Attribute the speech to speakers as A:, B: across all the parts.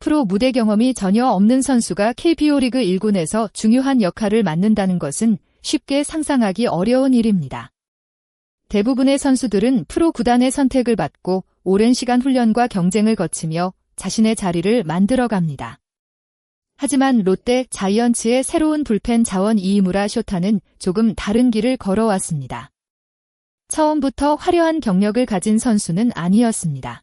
A: 프로 무대 경험이 전혀 없는 선수가 KBO 리그 1군에서 중요한 역할을 맡는다는 것은 쉽게 상상하기 어려운 일입니다. 대부분의 선수들은 프로 구단의 선택을 받고 오랜 시간 훈련과 경쟁을 거치며 자신의 자리를 만들어갑니다. 하지만 롯데 자이언츠의 새로운 불펜 자원 이이무라 쇼타는 조금 다른 길을 걸어왔습니다. 처음부터 화려한 경력을 가진 선수는 아니었습니다.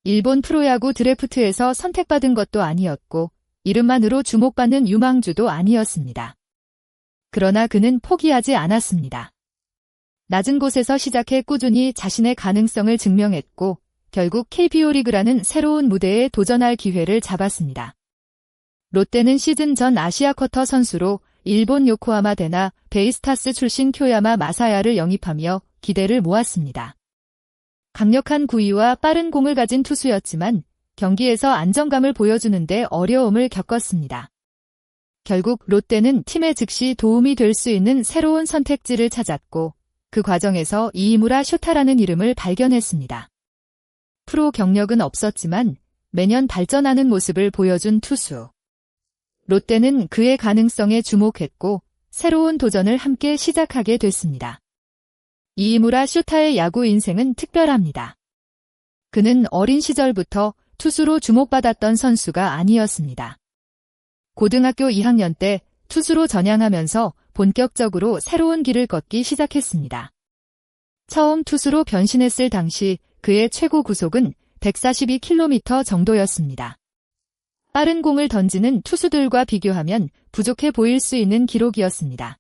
A: 일본 프로야구 드래프트에서 선택받은 것도 아니었고 이름만으로 주목받는 유망주도 아니었습니다. 그러나 그는 포기하지 않았습니다. 낮은 곳에서 시작해 꾸준히 자신의 가능성을 증명했고 결국 KBO 리그라는 새로운 무대에 도전할 기회를 잡았습니다. 롯데는 시즌 전 아시아 쿼터 선수로 일본 요코하마 대나 베이스타스 출신 쿄야마 마사야를 영입하며 기대를 모았습니다. 강력한 구위와 빠른 공을 가진 투수였지만 경기에서 안정감을 보여주는데 어려움을 겪었습니다. 결국 롯데는 팀에 즉시 도움이 될 수 있는 새로운 선택지를 찾았고 그 과정에서 이이무라 쇼타라는 이름을 발견했습니다. 프로 경력은 없었지만 매년 발전하는 모습을 보여준 투수. 롯데는 그의 가능성에 주목했고 새로운 도전을 함께 시작하게 됐습니다. 이이무라 쇼타의 야구 인생은 특별합니다. 그는 어린 시절부터 투수로 주목받았던 선수가 아니었습니다. 고등학교 2학년 때 투수로 전향하면서 본격적으로 새로운 길을 걷기 시작했습니다. 처음 투수로 변신했을 당시 그의 최고 구속은 142km 정도였습니다. 빠른 공을 던지는 투수들과 비교하면 부족해 보일 수 있는 기록이었습니다.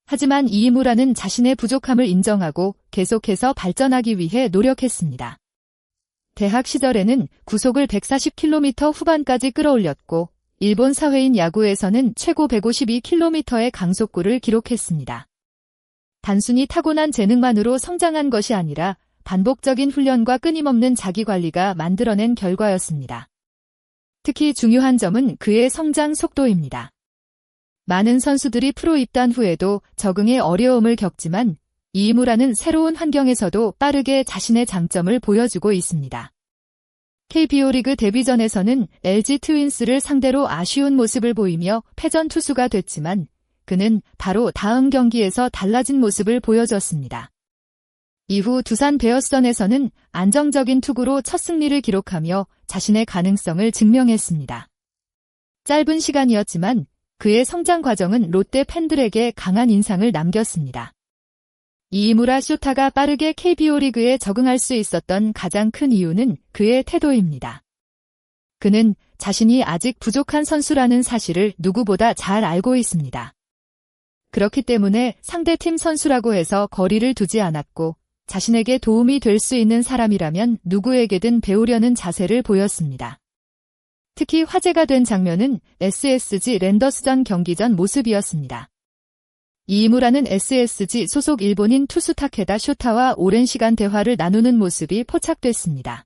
A: 하지만 이이무라는 자신의 부족함을 인정하고 계속해서 발전하기 위해 노력했습니다. 대학 시절에는 구속을 140km 후반까지 끌어올렸고 일본 사회인 야구에서는 최고 152km의 강속구를 기록했습니다. 단순히 타고난 재능만으로 성장한 것이 아니라 반복적인 훈련과 끊임없는 자기관리가 만들어낸 결과였습니다. 특히 중요한 점은 그의 성장 속도입니다. 많은 선수들이 프로 입단 후에도 적응에 어려움을 겪지만 이이무라는 새로운 환경에서도 빠르게 자신의 장점을 보여주고 있습니다. KBO 리그 데뷔전에서는 LG 트윈스를 상대로 아쉬운 모습을 보이며 패전 투수가 됐지만 그는 바로 다음 경기에서 달라진 모습을 보여줬습니다. 이후 두산 베어스전에서는 안정적인 투구로 첫 승리를 기록하며 자신의 가능성을 증명했습니다. 짧은 시간이었지만 그의 성장 과정은 롯데 팬들에게 강한 인상을 남겼습니다. 이이무라 쇼타가 빠르게 KBO 리그에 적응할 수 있었던 가장 큰 이유는 그의 태도입니다. 그는 자신이 아직 부족한 선수라는 사실을 누구보다 잘 알고 있습니다. 그렇기 때문에 상대팀 선수라고 해서 거리를 두지 않았고 자신에게 도움이 될 수 있는 사람이라면 누구에게든 배우려는 자세를 보였습니다. 특히 화제가 된 장면은 SSG 랜더스전 경기 전 모습이었습니다. 이이무라는 SSG 소속 일본인 투수 타케다 쇼타와 오랜 시간 대화를 나누는 모습이 포착됐습니다.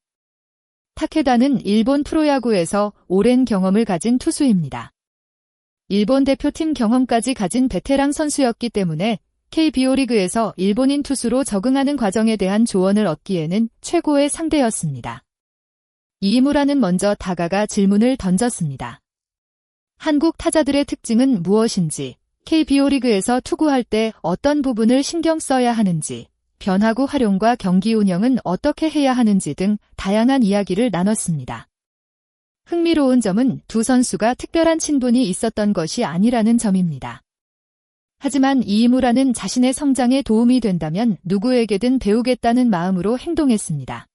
A: 타케다는 일본 프로야구에서 오랜 경험을 가진 투수입니다. 일본 대표팀 경험까지 가진 베테랑 선수였기 때문에 KBO 리그에서 일본인 투수로 적응하는 과정에 대한 조언을 얻기에는 최고의 상대였습니다. 이이무라는 먼저 다가가 질문을 던졌습니다. 한국 타자들의 특징은 무엇인지, KBO 리그에서 투구할 때 어떤 부분을 신경 써야 하는지, 변화구 활용과 경기 운영은 어떻게 해야 하는지 등 다양한 이야기를 나눴습니다. 흥미로운 점은 두 선수가 특별한 친분이 있었던 것이 아니라는 점입니다. 하지만 이이무라는 자신의 성장에 도움이 된다면 누구에게든 배우겠다는 마음으로 행동했습니다.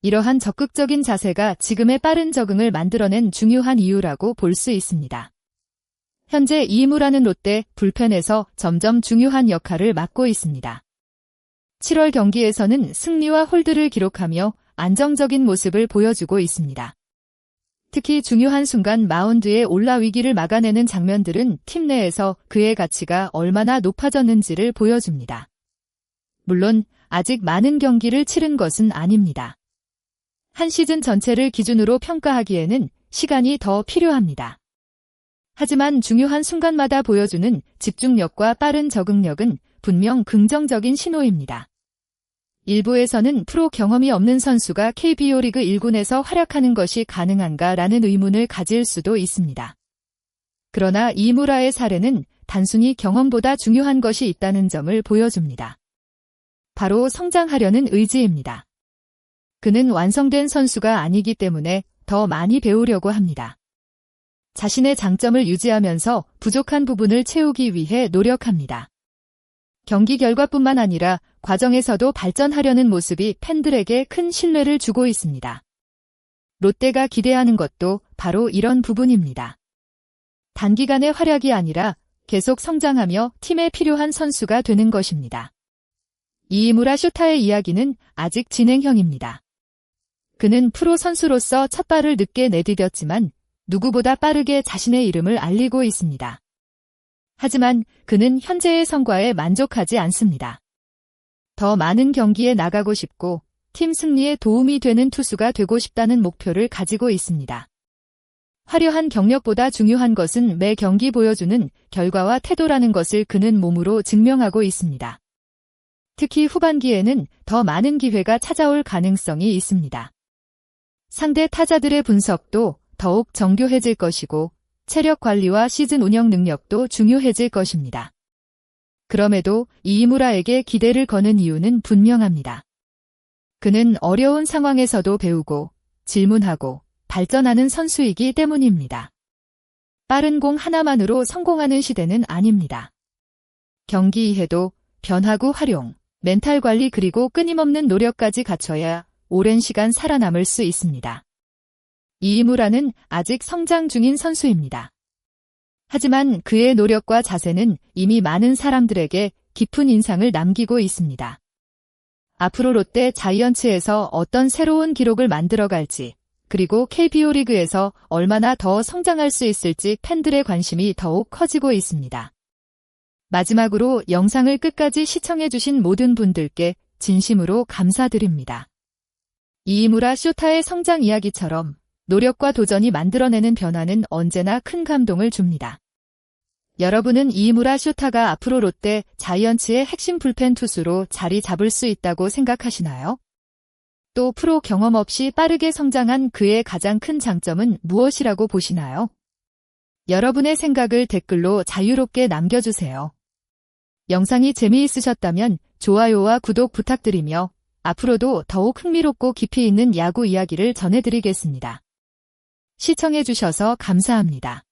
A: 이러한 적극적인 자세가 지금의 빠른 적응을 만들어낸 중요한 이유라고 볼 수 있습니다. 현재 이이무라는 롯데 불펜에서 점점 중요한 역할을 맡고 있습니다. 7월 경기에서는 승리와 홀드를 기록하며 안정적인 모습을 보여주고 있습니다. 특히 중요한 순간 마운드에 올라 위기를 막아내는 장면들은 팀 내에서 그의 가치가 얼마나 높아졌는지를 보여줍니다. 물론 아직 많은 경기를 치른 것은 아닙니다. 한 시즌 전체를 기준으로 평가하기에는 시간이 더 필요합니다. 하지만 중요한 순간마다 보여주는 집중력과 빠른 적응력은 분명 긍정적인 신호입니다. 일부에서는 프로 경험이 없는 선수가 KBO 리그 1군에서 활약하는 것이 가능한가라는 의문을 가질 수도 있습니다. 그러나 이무라의 사례는 단순히 경험보다 중요한 것이 있다는 점을 보여줍니다. 바로 성장하려는 의지입니다. 그는 완성된 선수가 아니기 때문에 더 많이 배우려고 합니다. 자신의 장점을 유지하면서 부족한 부분을 채우기 위해 노력합니다. 경기 결과뿐만 아니라 과정에서도 발전하려는 모습이 팬들에게 큰 신뢰를 주고 있습니다. 롯데가 기대하는 것도 바로 이런 부분입니다. 단기간의 활약이 아니라 계속 성장하며 팀에 필요한 선수가 되는 것입니다. 이무라 쇼타의 이야기는 아직 진행형입니다. 그는 프로 선수로서 첫 발을 늦게 내디뎠지만 누구보다 빠르게 자신의 이름을 알리고 있습니다. 하지만 그는 현재의 성과에 만족하지 않습니다. 더 많은 경기에 나가고 싶고 팀 승리에 도움이 되는 투수가 되고 싶다는 목표를 가지고 있습니다. 화려한 경력보다 중요한 것은 매 경기 보여주는 결과와 태도라는 것을 그는 몸으로 증명하고 있습니다. 특히 후반기에는 더 많은 기회가 찾아올 가능성이 있습니다. 상대 타자들의 분석도 더욱 정교해질 것이고 체력 관리와 시즌 운영 능력도 중요해질 것입니다. 그럼에도 이무라에게 기대를 거는 이유는 분명합니다. 그는 어려운 상황에서도 배우고 질문하고 발전하는 선수이기 때문입니다. 빠른 공 하나만으로 성공하는 시대는 아닙니다. 경기 이해도, 변화구 활용, 멘탈 관리 그리고 끊임없는 노력까지 갖춰야 오랜 시간 살아남을 수 있습니다. 이무라는 아직 성장 중인 선수입니다. 하지만 그의 노력과 자세는 이미 많은 사람들에게 깊은 인상을 남기고 있습니다. 앞으로 롯데 자이언츠에서 어떤 새로운 기록을 만들어갈지, 그리고 KBO 리그에서 얼마나 더 성장할 수 있을지 팬들의 관심이 더욱 커지고 있습니다. 마지막으로 영상을 끝까지 시청해주신 모든 분들께 진심으로 감사드립니다. 이무라 쇼타의 성장 이야기처럼 노력과 도전이 만들어내는 변화는 언제나 큰 감동을 줍니다. 여러분은 이무라 쇼타가 앞으로 롯데 자이언츠의 핵심 불펜 투수로 자리 잡을 수 있다고 생각하시나요? 또 프로 경험 없이 빠르게 성장한 그의 가장 큰 장점은 무엇이라고 보시나요? 여러분의 생각을 댓글로 자유롭게 남겨주세요. 영상이 재미있으셨다면 좋아요와 구독 부탁드리며 앞으로도 더욱 흥미롭고 깊이 있는 야구 이야기를 전해드리겠습니다. 시청해주셔서 감사합니다.